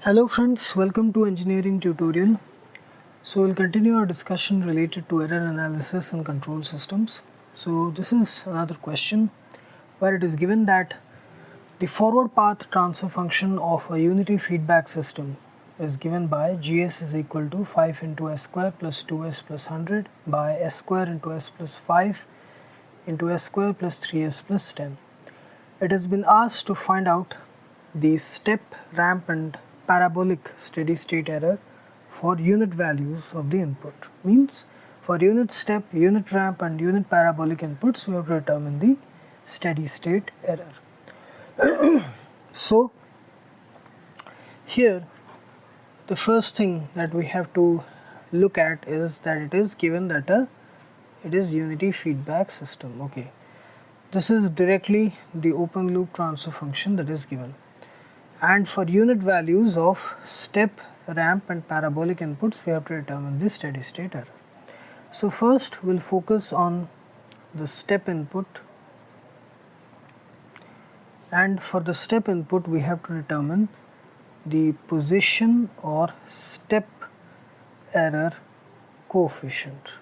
Hello friends, welcome to engineering tutorial. So we'll continue our discussion related to error analysis and control systems. So this is another question where it is given that the forward path transfer function of a unity feedback system is given by gs is equal to 5 into s square plus 2s plus 100 by s square into s plus 5 into s square plus 3s plus 10. It has been asked to find out the step, ramp and parabolic steady state error for unit values of the input. Means for unit step, unit ramp and unit parabolic inputs we have to determine the steady state error. So here the first thing that we have to look at is that it is given that it is unity feedback system. Okay, this is directly the open loop transfer function that is given, and for unit values of step, ramp and parabolic inputs we have to determine the steady state error. So first we'll focus on the step input, and for the step input we have to determine the position or step error coefficient.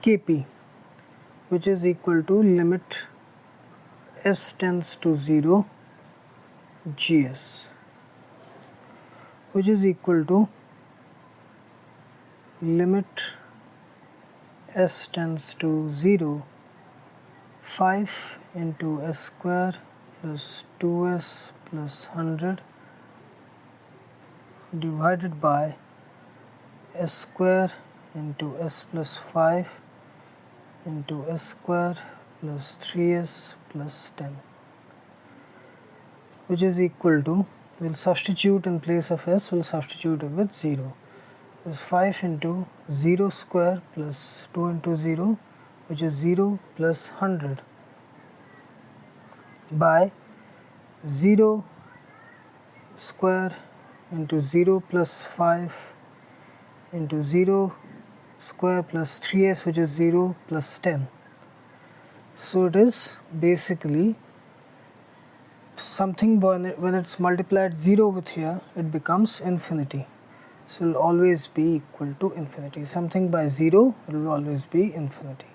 Kp, which is equal to limit s tends to 0 gs, which is equal to limit s tends to 0 5 into s square plus 2s plus 100 divided by s square into s plus 5 into s square plus 3s plus 10, which is equal to, we'll substitute in place of s, we'll substitute it with 0. This is 5 into 0 square plus 2 into 0, which is 0 plus 100 by 0 square into 0 plus 5 into 0 square plus 3s, which is 0 plus 10. So it is basically something when it's multiplied 0 with here, it becomes infinity. So it will always be equal to infinity. Something by 0, it will always be infinity.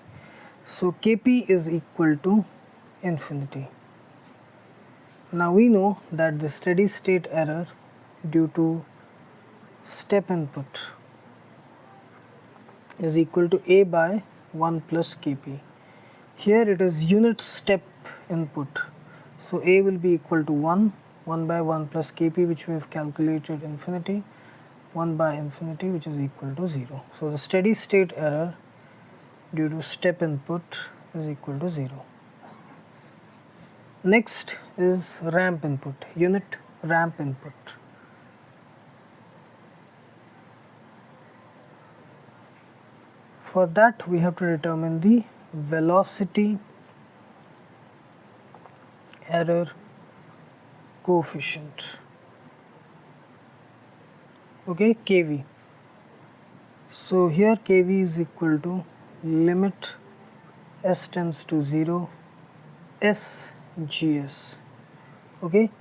So Kp is equal to infinity. Now we know that the steady state error due to step input is equal to A by 1 plus Kp. Here it is unit step input. So A will be equal to 1 by 1 plus Kp, which we have calculated infinity, 1 by infinity, which is equal to 0. So the steady state error due to step input is equal to 0. Next is ramp input, unit ramp input. For that we have to determine the velocity error coefficient. Okay, Kv. So here Kv is equal to limit s tends to 0 s gs. Okay,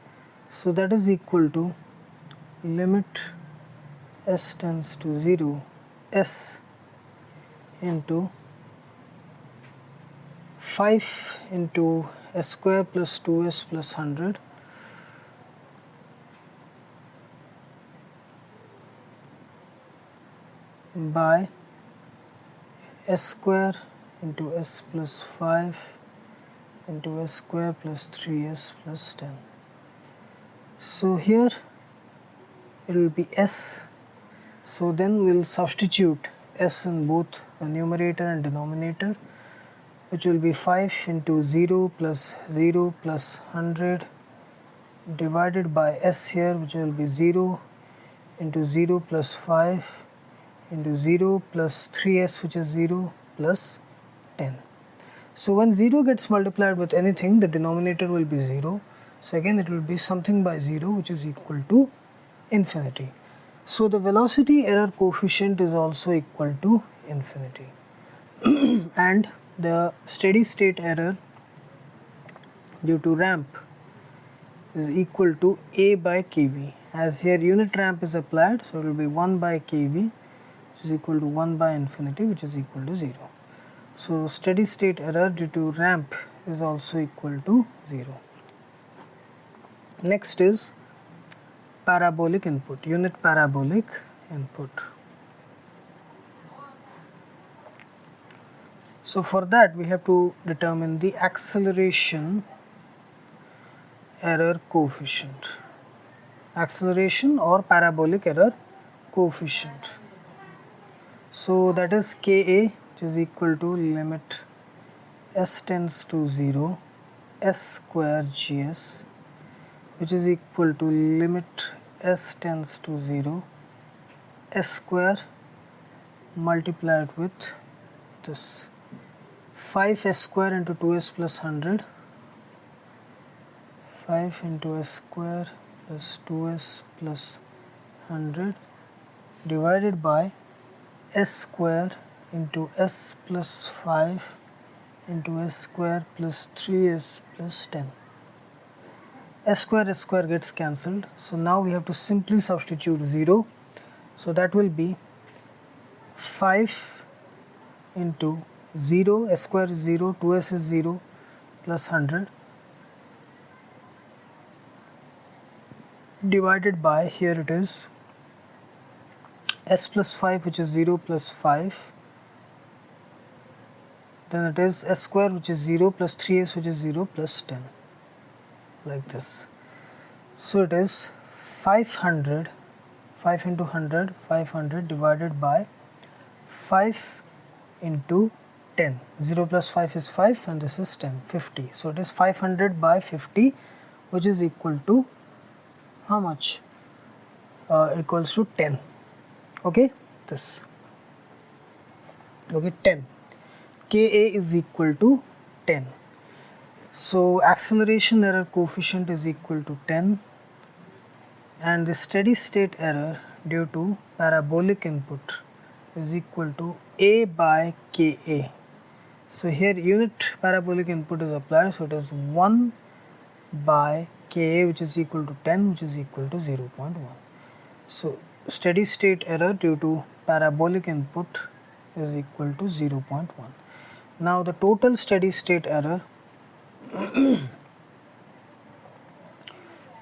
so that is equal to limit s tends to 0 s into 5 into s square plus 2s plus 100 by s square into s plus 5 into s square plus 3s plus 10. So here it will be s, so then we will substitute s in both the numerator and denominator, which will be 5 into 0 plus 100 divided by s here, which will be 0 into 0 plus 5 into 0 plus 3s, which is 0 plus 10. So when 0 gets multiplied with anything, the denominator will be 0. So again it will be something by 0, which is equal to infinity. So the velocity error coefficient is also equal to infinity. And the steady state error due to ramp is equal to A by kV. As here unit ramp is applied, so it will be 1 by kV, which is equal to 1 by infinity, which is equal to 0. So steady state error due to ramp is also equal to 0. Next is parabolic input, unit parabolic input. So for that we have to determine the acceleration error coefficient, acceleration or parabolic error coefficient. So that is Ka, which is equal to limit s tends to 0 s square gs, which is equal to limit s tends to 0 s square multiplied with this 5s square into 2s plus 100, 5 into s square plus 2s plus 100 divided by s square into s plus 5 into s square plus 3s plus 10. S square gets cancelled, so now we have to simply substitute 0, so that will be 5 into 0, s square is 0, 2s is 0 plus 100 divided by, here it is s plus 5, which is 0 plus 5, then it is s square, which is 0 plus 3s, which is 0 plus 10, like this. So it is 500, 5 into 100, 500 divided by 5 into 10, 0 plus 5 is 5 and this is 10, 50. So it is 500 by 50, which is equal to how much? Equals to 10. Okay, this. Okay, 10. Ka is equal to 10. So acceleration error coefficient is equal to 10, and the steady state error due to parabolic input is equal to A by Ka. So here unit parabolic input is applied, so it is 1 by Ka, which is equal to 10, which is equal to 0.1. So steady state error due to parabolic input is equal to 0.1. Now the total steady state error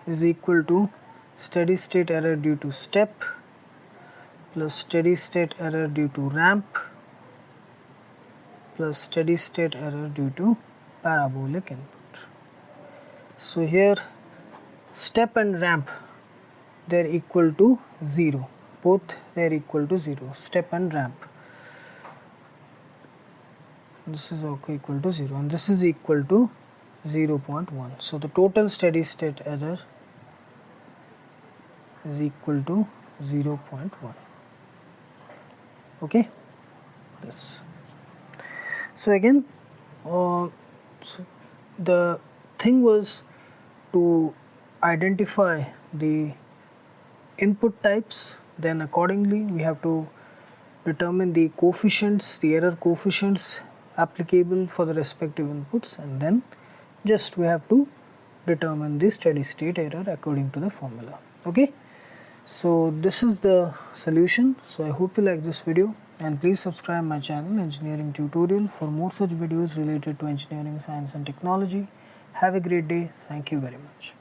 is equal to steady state error due to step plus steady state error due to ramp plus steady state error due to parabolic input. So here step and ramp, they are equal to 0, both they are equal to 0, step and ramp. This is also equal to 0 and this is equal to 0.1. So the total steady state error is equal to 0.1. Okay, this. So again, so the thing was to identify the input types, then accordingly we have to determine the coefficients, the error coefficients applicable for the respective inputs, and then just we have to determine the steady state error according to the formula. Okay, so this is the solution. So I hope you like this video, and please subscribe my channel Engineering Tutorial for more such videos related to engineering, science and technology. Have a great day. Thank you very much.